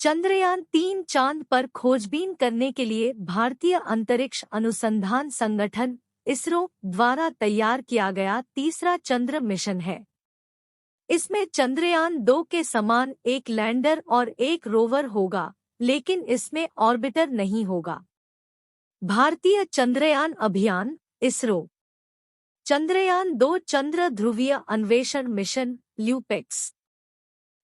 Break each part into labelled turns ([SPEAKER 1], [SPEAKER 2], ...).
[SPEAKER 1] चंद्रयान-3 चांद पर खोजबीन करने के लिए भारतीय अंतरिक्ष अनुसंधान संगठन इसरो द्वारा तैयार किया गया तीसरा चंद्र मिशन है। इसमें चंद्रयान-2 के समान एक लैंडर और एक रोवर होगा, लेकिन इसमें ऑर्बिटर नहीं होगा। भारतीय चंद्रयान अभियान इसरो चंद्रयान-2 चंद्र ध्रुवीय अन्वेषण मिशन ल्यूपेक्स।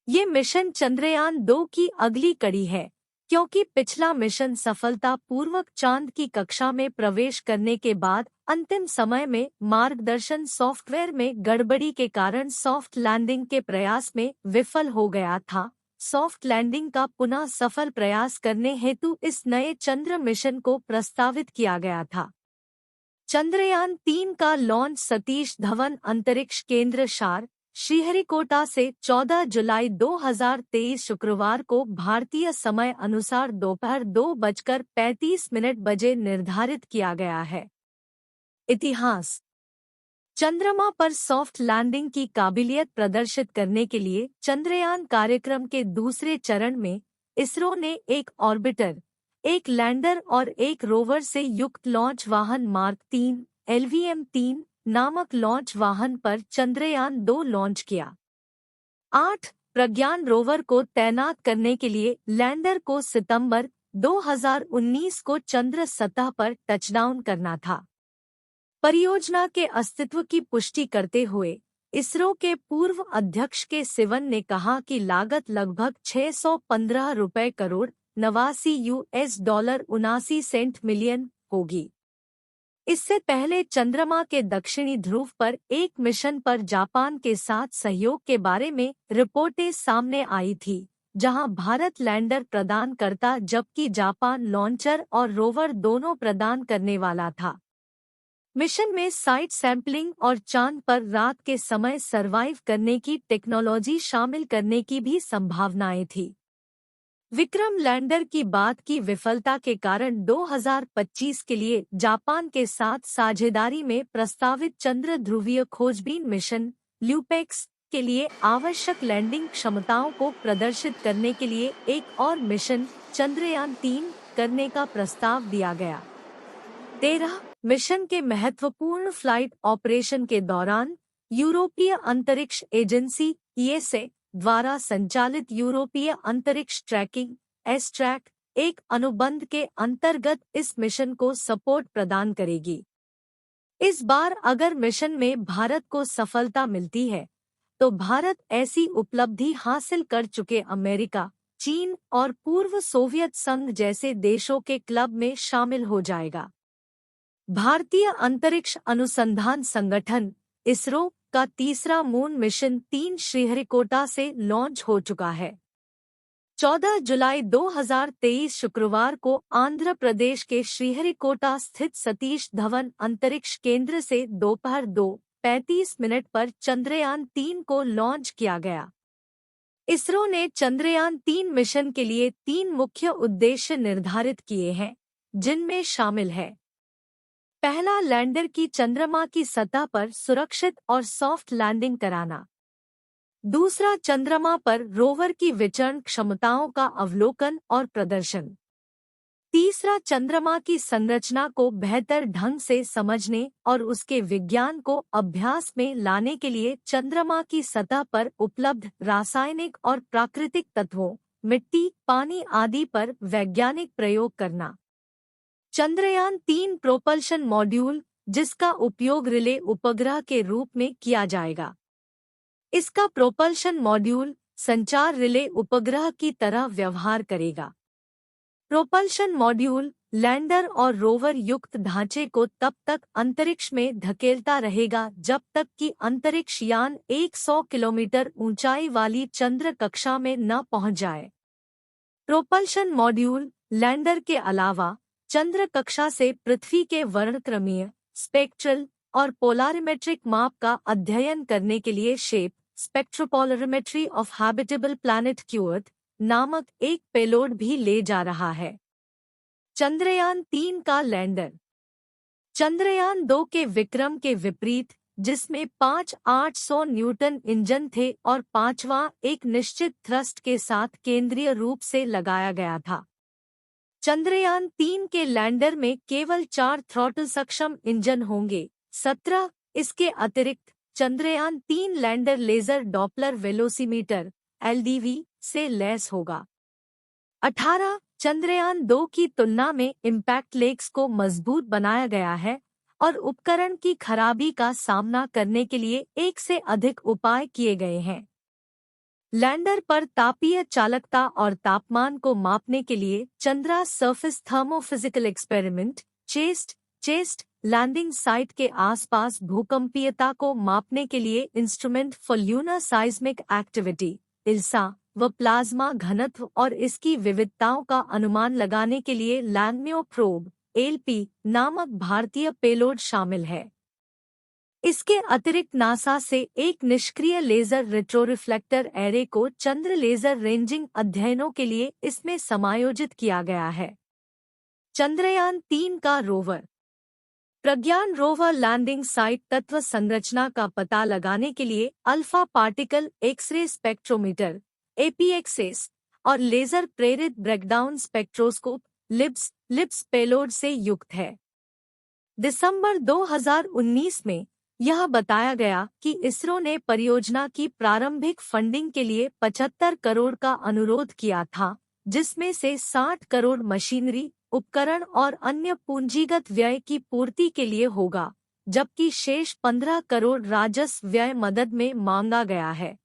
[SPEAKER 1] ये मिशन चंद्रयान-2 की अगली कड़ी है, क्योंकि पिछला मिशन सफलतापूर्वक चांद की कक्षा में प्रवेश करने के बाद अंतिम समय में मार्गदर्शन सॉफ्टवेयर में गड़बड़ी के कारण सॉफ्ट लैंडिंग के प्रयास में विफल हो गया था। सॉफ्ट लैंडिंग का पुनः सफल प्रयास करने हेतु इस नए चंद्र मिशन को प्रस्तावित किया गया था। चंद्रयान-3 का लॉन्च सतीश धवन अंतरिक्ष केंद्र शार, श्रीहरिकोटा से 14 जुलाई 2023 शुक्रवार को भारतीय समय अनुसार दोपहर 2:35 बजे निर्धारित किया गया है। इतिहास। चंद्रमा पर सॉफ्ट लैंडिंग की काबिलियत प्रदर्शित करने के लिए चंद्रयान कार्यक्रम के दूसरे चरण में इसरो ने एक ऑर्बिटर, एक लैंडर और एक रोवर से युक्त लॉन्च वाहन मार्क 3 LVM-3 नामक लॉन्च वाहन पर चंद्रयान-2 लॉन्च किया। 8 प्रज्ञान रोवर को तैनात करने के लिए लैंडर को सितंबर 2019 को चंद्र सतह पर टचडाउन करना था। परियोजना के अस्तित्व की पुष्टि करते हुए इसरो के पूर्व अध्यक्ष के सिवन ने कहा कि लागत लगभग 615 रुपए करोड़ $79 मिलियन होगी। इससे पहले चंद्रमा के दक्षिणी ध्रुव पर एक मिशन पर जापान के साथ सहयोग के बारे में रिपोर्टें सामने आई थी, जहां भारत लैंडर प्रदान करता जबकि जापान लॉन्चर और रोवर दोनों प्रदान करने वाला था। मिशन में साइट सैंपलिंग और चांद पर रात के समय सरवाइव करने की टेक्नोलॉजी शामिल करने की भी संभावनाएं थी। विक्रम लैंडर की बात की विफलता के कारण 2025 के लिए जापान के साथ साझेदारी में प्रस्तावित चंद्र ध्रुवीय खोजबीन मिशन ल्यूपेक्स के लिए आवश्यक लैंडिंग क्षमताओं को प्रदर्शित करने के लिए एक और मिशन चंद्रयान-3 करने का प्रस्ताव दिया गया। 13 मिशन के महत्वपूर्ण फ्लाइट ऑपरेशन के दौरान यूरोपीय अंतरिक्ष एजेंसी ESA द्वारा संचालित यूरोपीय अंतरिक्ष ट्रैकिंग एस्ट्रैक एक अनुबंध के अंतर्गत इस मिशन को सपोर्ट प्रदान करेगी। इस बार अगर मिशन में भारत को सफलता मिलती है, तो भारत ऐसी उपलब्धि हासिल कर चुके अमेरिका, चीन और पूर्व सोवियत संघ जैसे देशों के क्लब में शामिल हो जाएगा। भारतीय अंतरिक्ष अनुसंधान संगठन इसरो का तीसरा मून मिशन 3 श्रीहरिकोटा से लॉन्च हो चुका है। 14 जुलाई 2023 शुक्रवार को आंध्र प्रदेश के श्रीहरिकोटा स्थित सतीश धवन अंतरिक्ष केंद्र से दोपहर 2:35 पर चंद्रयान-3 को लॉन्च किया गया। इसरो ने चंद्रयान-3 मिशन के लिए 3 मुख्य उद्देश्य निर्धारित किए हैं, जिनमें शामिल है: पहला, लैंडर की चंद्रमा की सतह पर सुरक्षित और सॉफ्ट लैंडिंग कराना। दूसरा, चंद्रमा पर रोवर की विचरण क्षमताओं का अवलोकन और प्रदर्शन। तीसरा, चंद्रमा की संरचना को बेहतर ढंग से समझने और उसके विज्ञान को अभ्यास में लाने के लिए चंद्रमा की सतह पर उपलब्ध रासायनिक और प्राकृतिक तत्वों, मिट्टी, पानी आदि पर वैज्ञानिक प्रयोग करना। चंद्रयान-3 प्रोपल्शन मॉड्यूल, जिसका उपयोग रिले उपग्रह के रूप में किया जाएगा। इसका प्रोपल्शन मॉड्यूल संचार रिले उपग्रह की तरह व्यवहार करेगा। प्रोपल्शन मॉड्यूल लैंडर और रोवर युक्त ढांचे को तब तक अंतरिक्ष में धकेलता रहेगा जब तक कि अंतरिक्ष यान 100 किलोमीटर ऊंचाई वाली चंद्र कक्षा में न पहुंच जाए। प्रोपल्शन मॉड्यूल लैंडर के अलावा चंद्र कक्षा से पृथ्वी के वर्णक्रमीय, स्पेक्ट्रल और पोलारिमेट्रिक माप का अध्ययन करने के लिए शेप स्पेक्ट्रोपोलरिमेट्री ऑफ हैबिटेबल प्लैनेट क्यूअर्थ नामक एक पेलोड भी ले जा रहा है। चंद्रयान-3 का लैंडर। चंद्रयान-2 के विक्रम के विपरीत जिसमें 5 800 न्यूटन इंजन थे और पांचवां एक निश्चित थ्रस्ट के साथ केंद्रीय रूप से लगाया गया था। चंद्रयान 3 के लैंडर में केवल 4 थ्रॉटल सक्षम इंजन होंगे। 17 इसके अतिरिक्त Chandrayaan 3 lander laser Doppler velocimeter (LDV) से लैस होगा। 18 चंद्रयान 2 की तुलना में इम्पैक्ट लेग्स को मजबूत बनाया गया है और उपकरण की खराबी का सामना करने के लिए एक से अधिक उपाय किए गए हैं। लैंडर पर तापीय चालकता और तापमान को मापने के लिए Chandra surface thermophysical experiment ChaSTE landing site के आसपास भूकंपीयता को मापने के लिए instrument for lunar seismic activity (ILSA) व प्लाज्मा घनत्व और इसकी विविधताओं का अनुमान लगाने के लिए लैंगम्यो प्रोब (LP) नामक भारतीय पेलोड शामिल है। इसके अतिरिक्त नासा से एक निष्क्रिय लेजर रेट्रोरिफ्लेक्टर एरे को चंद्र लेजर रेंजिंग अध्ययनों के लिए इसमें समायोजित किया गया है। चंद्रयान 3 का rover Pragyan rover landing site तत्व संरचना का पता लगाने के लिए alpha particle x-ray spectrometer (APXS) और लेजर प्रेरित ब्रेकडाउन स्पेक्ट्रोस्कोप (LIBS) पेलोड से युक्त है। दिसंबर 2019 में यह बताया गया कि इसरो ने परियोजना की प्रारंभिक फंडिंग के लिए 75 करोड़ का अनुरोध किया था, जिसमें से 60 करोड़ मशीनरी, उपकरण और अन्य पूंजीगत व्यय की पूर्ति के लिए होगा, जबकि शेष 15 करोड़ राजस्व व्यय मदद में मांगा गया है।